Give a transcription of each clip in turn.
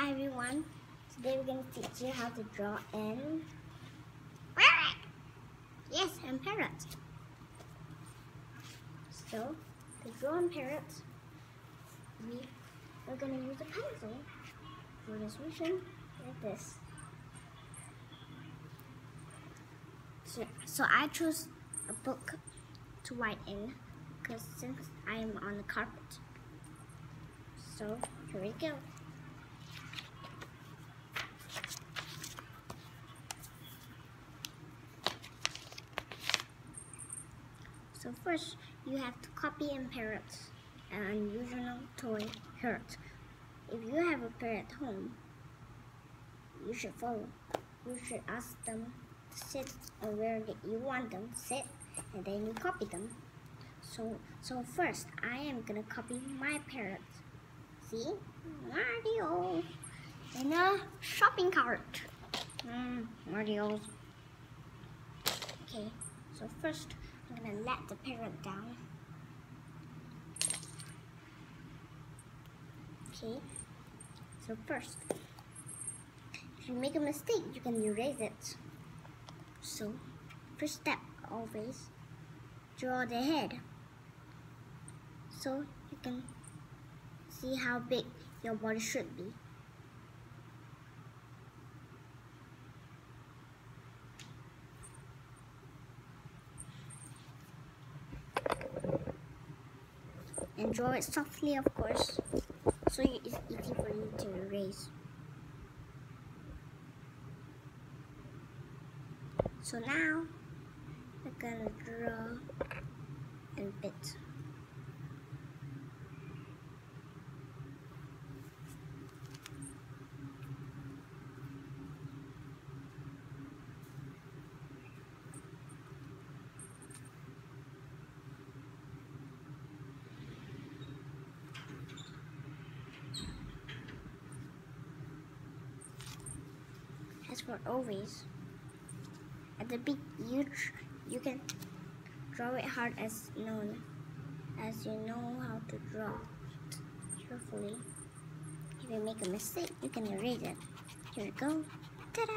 Hi everyone, today we're going to teach you how to draw in parrot. Yes, and parrot. So, to draw in parrot, we're going to use a pencil for this mission, like this. So I chose a book to write in, because since I am on the carpet. So, here we go. So first, you have to copy in parrots, an unusual toy parrot. If you have a parrot at home, you should follow. You should ask them to sit or where you want them to sit, and then you copy them. So first, I am gonna copy my parrot. See, Mario in a shopping cart. Mario's. Okay, so first, I'm gonna let the parrot down. Okay, so first, if you make a mistake, you can erase it. So, first step, always draw the head. So you can see how big your body should be. And draw it softly, of course, so it's easy for you to erase. So now, we're gonna draw a bit. As for always, at the beat, you can draw it hard as you know how to draw carefully. If you make a mistake, you can erase it. Here we go. Ta-da!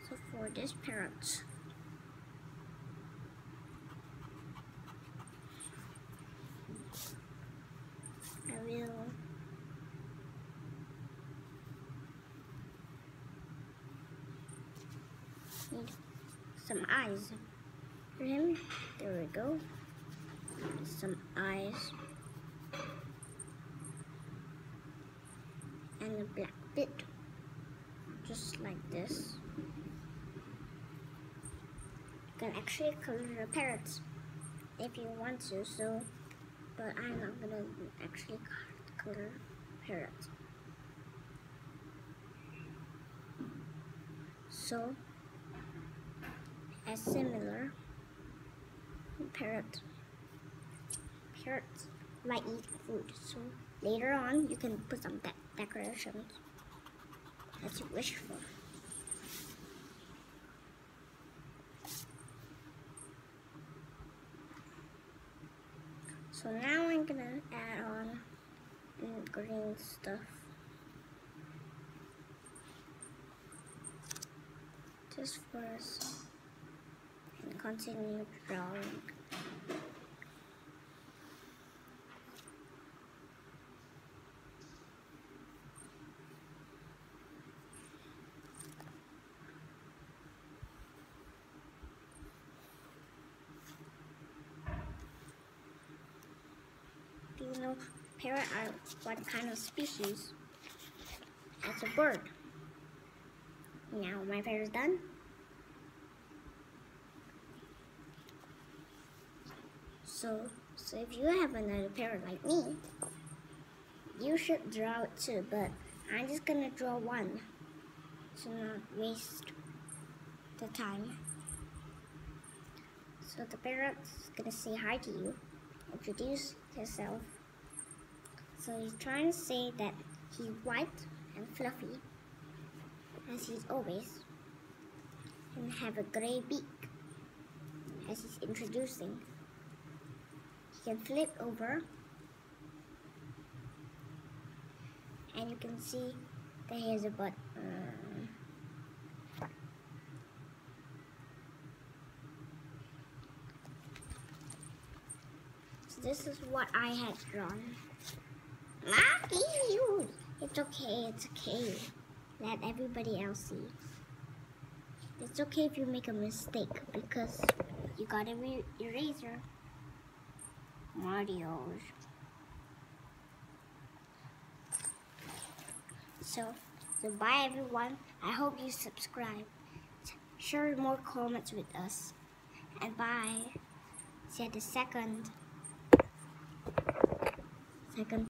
So for this parrot, I will need some eyes for him. There we go. Some eyes. And a black bit. Just like this. You can actually color the parrots if you want to, but I'm not gonna actually color parrots. So, as similar, parrots might eat food, so later on you can put some decorations as you wish for. So now I'm gonna add on green stuff. Just first, and continue drawing. Do you know parrot are what kind of species? It's a bird. Now my parrot is done. So if you have another parrot like me, you should draw it too, but I'm just gonna draw one to not waste the time. So the parrot's gonna say hi to you, introduce himself. So he's trying to say that he's white and fluffy, as he's always, and have a gray beak, as he's introducing. He can flip over and you can see that he has a butt. So this is what I had drawn. It's okay, it's okay. Let everybody else see. It's okay if you make a mistake because you got an eraser. Mario's. So bye everyone. I hope you subscribe. Share more comments with us. And bye. See you the second